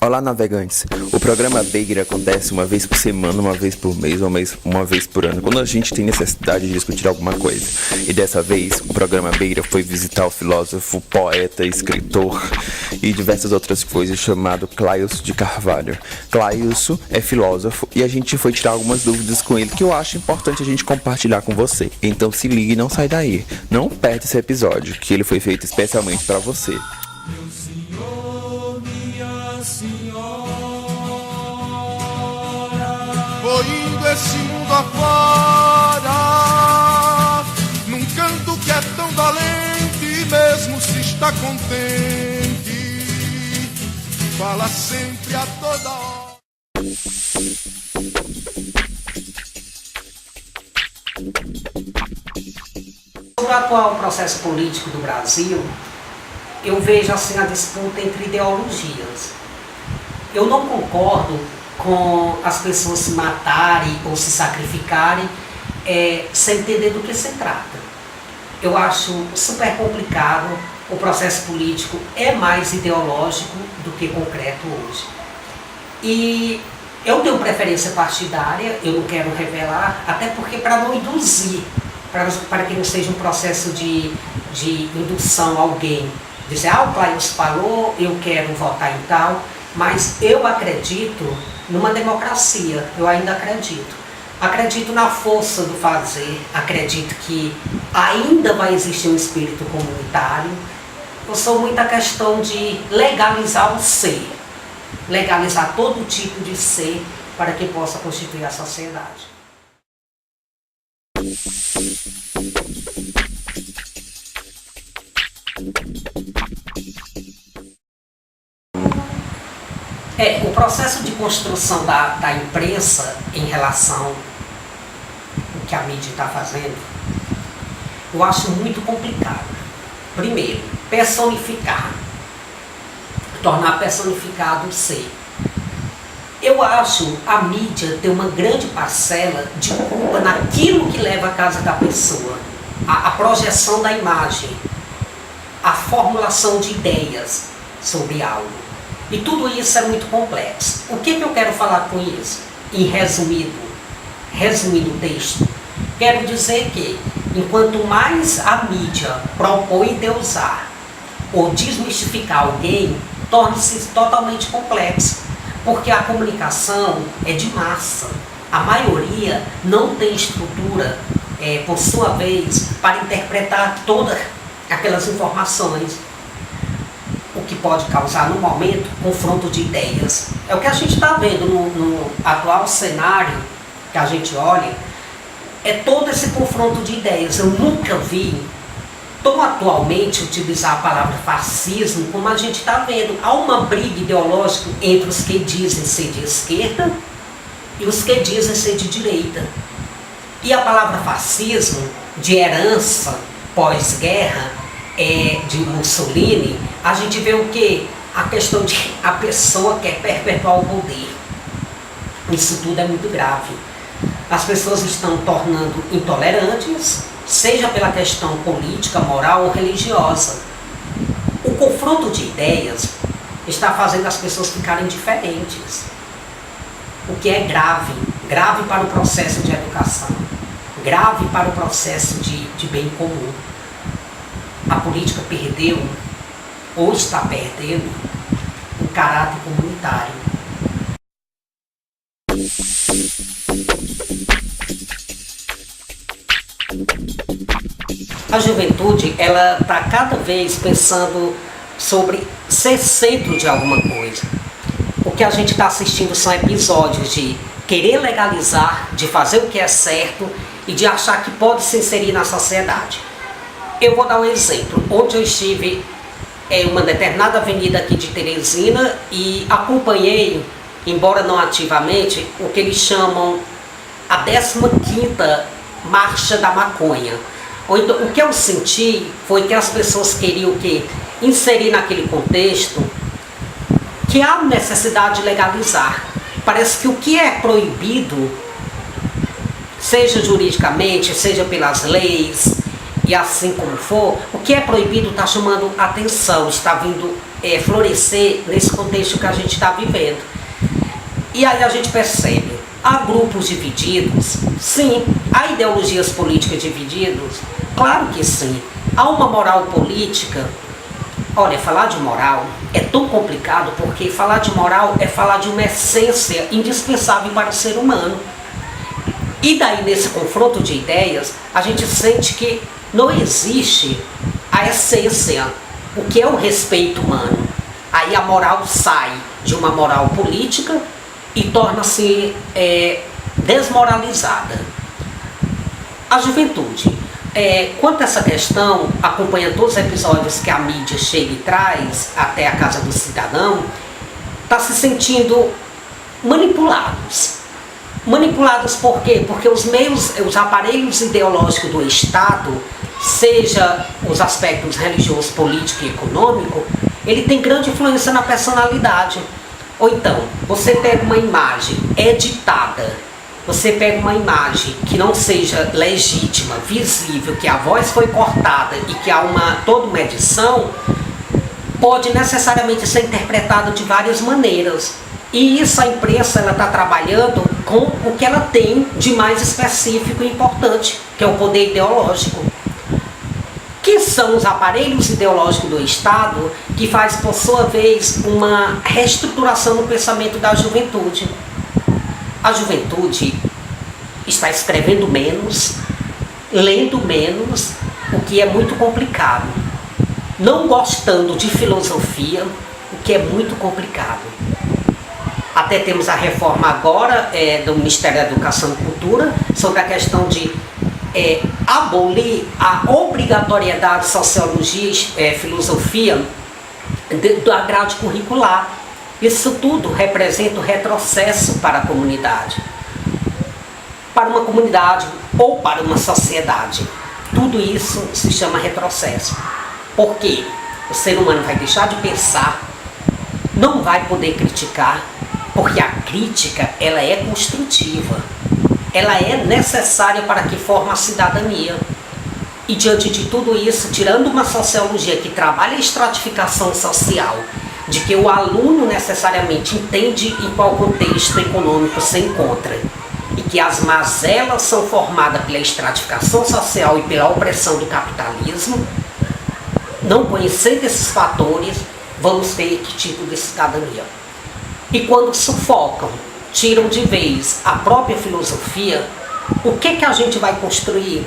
Olá, navegantes. O programa Beira acontece uma vez por semana, uma vez por mês, uma vez por ano, quando a gente tem necessidade de discutir alguma coisa. E dessa vez, o programa Beira foi visitar o filósofo, poeta, escritor e diversas outras coisas chamado Clailson de Carvalho. Clailson é filósofo e a gente foi tirar algumas dúvidas com ele que eu acho importante a gente compartilhar com você. Então se ligue e não sai daí. Não perde esse episódio, que ele foi feito especialmente para você. Meu senhor, minha senhora, vou indo esse mundo afora, num canto que é tão valente, mesmo se está contente, fala sempre a toda hora. Sobre o atual processo político do Brasil, eu vejo assim a disputa entre ideologias. Eu não concordo com as pessoas se matarem ou se sacrificarem sem entender do que se trata. Eu acho super complicado, o processo político é mais ideológico do que concreto hoje. E eu tenho preferência partidária, eu não quero revelar, até porque para não induzir, para que não seja um processo de indução a alguém. Dizer, o Clailson falou, eu quero votar em tal, mas eu acredito numa democracia, eu ainda acredito. Acredito na força do fazer, acredito que ainda vai existir um espírito comunitário. Eu sou muito a questão de legalizar o ser, legalizar todo tipo de ser para que possa constituir a sociedade. O processo de construção da imprensa em relação ao que a mídia está fazendo, eu acho muito complicado. Primeiro, personificar, tornar personificado o ser. Eu acho a mídia tem uma grande parcela de culpa naquilo que leva à casa da pessoa, a projeção da imagem, a formulação de ideias sobre algo. E tudo isso é muito complexo. O que eu quero falar com isso? Resumindo o texto, quero dizer que, enquanto mais a mídia propõe endeusar ou desmistificar alguém, torna-se totalmente complexo, porque a comunicação é de massa. A maioria não tem estrutura, por sua vez, para interpretar todas aquelas informações, o que pode causar, no momento, confronto de ideias. É o que a gente está vendo no atual cenário que a gente olha, é todo esse confronto de ideias. Eu nunca vi tão atualmente utilizar a palavra fascismo como a gente está vendo. Há uma briga ideológica entre os que dizem ser de esquerda e os que dizem ser de direita. E a palavra fascismo, de herança pós-guerra, de Mussolini, a gente vê o que? A questão de a pessoa quer perpetuar o poder. Isso tudo é muito grave. As pessoas estão tornando intolerantes, seja pela questão política, moral ou religiosa. O confronto de ideias está fazendo as pessoas ficarem diferentes, o que é grave, grave para o processo de educação, grave para o processo de bem comum. A política perdeu, ou está perdendo, o caráter comunitário. A juventude, ela está cada vez pensando sobre ser centro de alguma coisa. O que a gente está assistindo são episódios de querer legalizar, de fazer o que é certo e de achar que pode se inserir na sociedade. Eu vou dar um exemplo. Onde eu estive em uma determinada avenida aqui de Teresina e acompanhei, embora não ativamente, o que eles chamam a 15ª Marcha da Maconha. Então, o que eu senti foi que as pessoas queriam o quê? Inserir naquele contexto que há necessidade de legalizar. Parece que o que é proibido, seja juridicamente, seja pelas leis, e assim como for, o que é proibido está chamando atenção, está vindo florescer nesse contexto que a gente está vivendo. E aí a gente percebe, há grupos divididos, sim, há ideologias políticas divididas, claro que sim, há uma moral política. Olha, falar de moral é tão complicado porque falar de moral é falar de uma essência indispensável para o ser humano. E daí, nesse confronto de ideias, a gente sente que não existe a essência, o que é o respeito humano. Aí a moral sai de uma moral política e torna-se desmoralizada. A juventude, quanto a essa questão, acompanha todos os episódios que a mídia chega e traz até a casa do cidadão, está se sentindo manipulados. Manipulados por quê? Porque os aparelhos ideológicos do Estado, seja os aspectos religioso, político e econômico, ele tem grande influência na personalidade. Ou então, você pega uma imagem editada, você pega uma imagem que não seja legítima, visível, que a voz foi cortada e que há toda uma edição, pode necessariamente ser interpretada de várias maneiras. E isso a imprensa está trabalhando com o que ela tem de mais específico e importante, que é o poder ideológico. Que são os aparelhos ideológicos do Estado que faz, por sua vez, uma reestruturação no pensamento da juventude. A juventude está escrevendo menos, lendo menos, o que é muito complicado. Não gostando de filosofia, o que é muito complicado. Até temos a reforma agora do Ministério da Educação e Cultura sobre a questão de abolir a obrigatoriedade de sociologia e filosofia da grade curricular. Isso tudo representa um retrocesso para a comunidade. Para uma comunidade ou para uma sociedade. Tudo isso se chama retrocesso. Porque o ser humano vai deixar de pensar, não vai poder criticar, porque a crítica, ela é construtiva, ela é necessária para que forme a cidadania. E diante de tudo isso, tirando uma sociologia que trabalha a estratificação social, de que o aluno necessariamente entende em qual contexto econômico se encontra, e que as mazelas são formadas pela estratificação social e pela opressão do capitalismo, não conhecendo esses fatores, vamos ter que tipo de cidadania? E quando sufocam, tiram de vez a própria filosofia, o que a gente vai construir?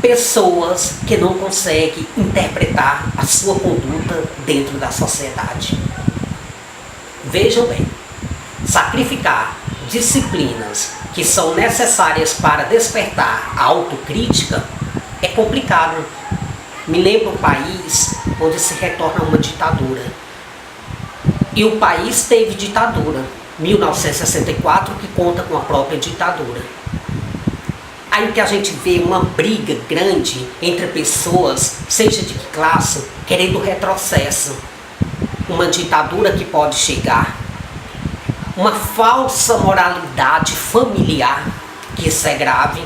Pessoas que não conseguem interpretar a sua conduta dentro da sociedade. Vejam bem, sacrificar disciplinas que são necessárias para despertar a autocrítica é complicado. Me lembra um país onde se retorna uma ditadura. E o país teve ditadura, 1964, que conta com a própria ditadura. Aí que a gente vê uma briga grande entre pessoas, seja de que classe, querendo retrocesso. Uma ditadura que pode chegar. Uma falsa moralidade familiar, que isso é grave.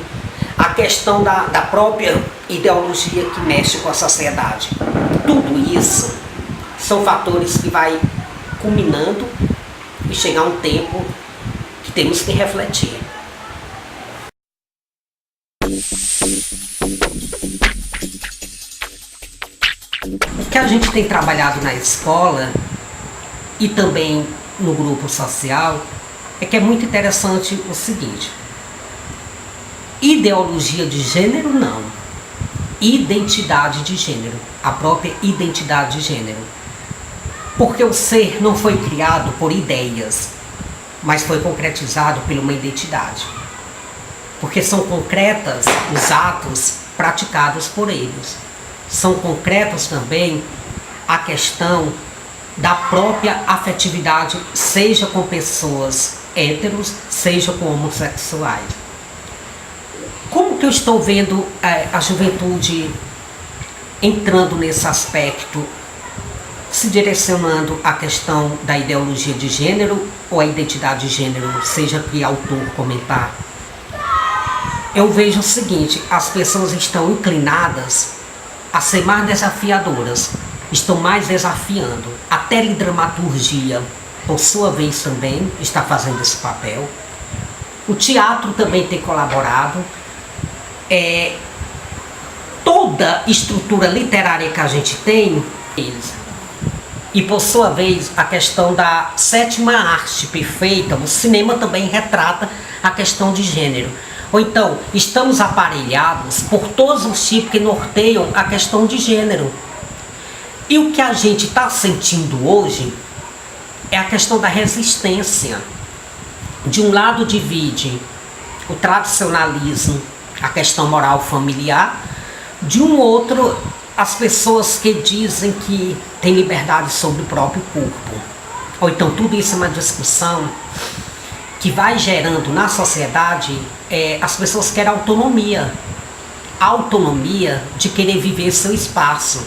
A questão da própria ideologia que mexe com a sociedade. Tudo isso são fatores que vai culminando e chegar um tempo que temos que refletir. O que a gente tem trabalhado na escola e também no grupo social é que é muito interessante o seguinte: ideologia de gênero não, identidade de gênero, a própria identidade de gênero. Porque o ser não foi criado por ideias, mas foi concretizado por uma identidade. Porque são concretas os atos praticados por eles. São concretas também a questão da própria afetividade, seja com pessoas héteros, seja com homossexuais. Como que eu estou vendo a juventude entrando nesse aspecto, se direcionando à questão da ideologia de gênero ou a identidade de gênero, seja que autor comentar? Eu vejo o seguinte: as pessoas estão inclinadas a ser mais desafiadoras, estão mais desafiando. A teledramaturgia, por sua vez, também está fazendo esse papel. O teatro também tem colaborado. Toda estrutura literária que a gente tem, e por sua vez a questão da sétima arte perfeita, o cinema também retrata a questão de gênero. Ou então, estamos aparelhados por todos os tipos que norteiam a questão de gênero. E o que a gente está sentindo hoje é a questão da resistência. De um lado divide o tradicionalismo, a questão moral familiar, de um outro as pessoas que dizem que tem liberdade sobre o próprio corpo. Ou então tudo isso é uma discussão que vai gerando na sociedade, as pessoas querem autonomia. A autonomia de querer viver seu espaço.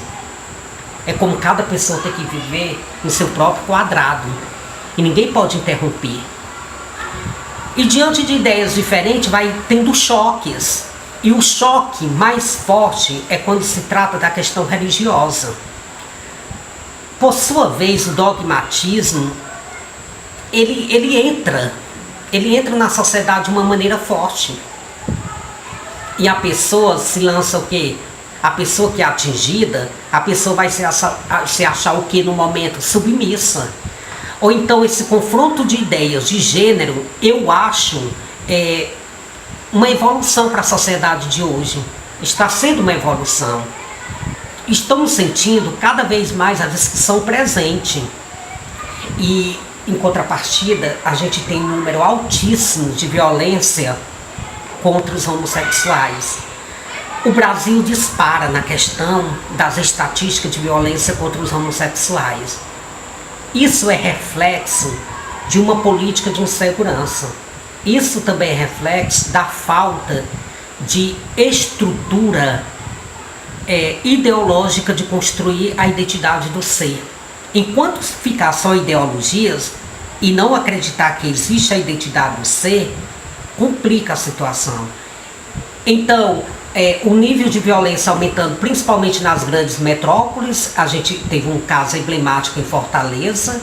É como cada pessoa tem que viver no seu próprio quadrado. E ninguém pode interromper. E diante de ideias diferentes vai tendo choques. E o choque mais forte é quando se trata da questão religiosa. Por sua vez, o dogmatismo, ele entra na sociedade de uma maneira forte. E a pessoa se lança o quê? A pessoa que é atingida, a pessoa vai se achar o quê no momento? Submissa. Ou então esse confronto de ideias de gênero, eu acho uma evolução para a sociedade de hoje. Está sendo uma evolução. Estamos sentindo cada vez mais a discussão presente. E, em contrapartida, a gente tem um número altíssimo de violência contra os homossexuais. O Brasil dispara na questão das estatísticas de violência contra os homossexuais. Isso é reflexo de uma política de insegurança. Isso também é reflexo da falta de estrutura ideológica de construir a identidade do ser. Enquanto ficar só ideologias e não acreditar que existe a identidade do ser, complica a situação. Então, o nível de violência aumentando, principalmente nas grandes metrópoles. A gente teve um caso emblemático em Fortaleza,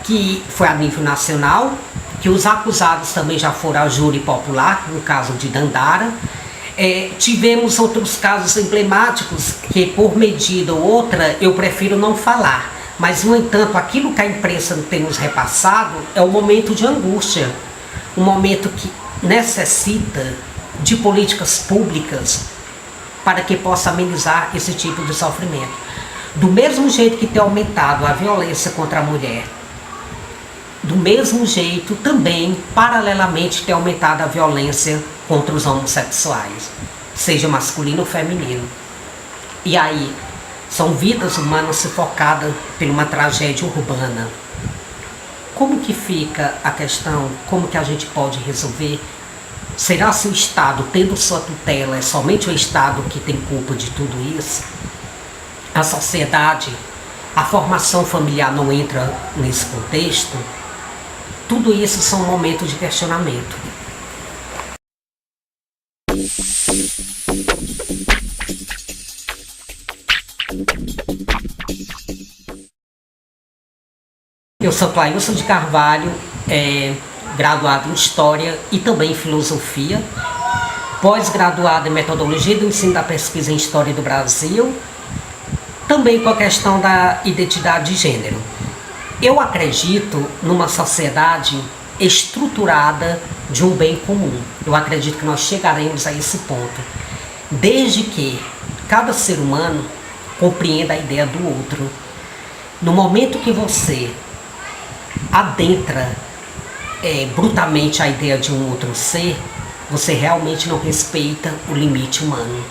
que foi a nível nacional, que os acusados também já foram a júri popular, no caso de Dandara. Tivemos outros casos emblemáticos que, por medida ou outra, eu prefiro não falar. Mas, no entanto, aquilo que a imprensa tem nos repassado é um momento de angústia, um momento que necessita de políticas públicas para que possa amenizar esse tipo de sofrimento. Do mesmo jeito que tem aumentado a violência contra a mulher, do mesmo jeito também, paralelamente, tem aumentado a violência contra os homossexuais, seja masculino ou feminino. E aí, são vidas humanas sufocadas por uma tragédia urbana. Como que fica a questão? Como que a gente pode resolver? Será se o Estado, tendo sua tutela, é somente o Estado que tem culpa de tudo isso? A sociedade, a formação familiar não entra nesse contexto? Tudo isso são momentos de questionamento. Eu sou Clailson de Carvalho, graduado em História e também em Filosofia, pós-graduado em Metodologia do Ensino da Pesquisa em História do Brasil, também com a questão da identidade de gênero. Eu acredito numa sociedade estruturada de um bem comum. Eu acredito que nós chegaremos a esse ponto, desde que cada ser humano compreenda a ideia do outro. No momento que você adentra brutalmente a ideia de um outro ser, você realmente não respeita o limite humano.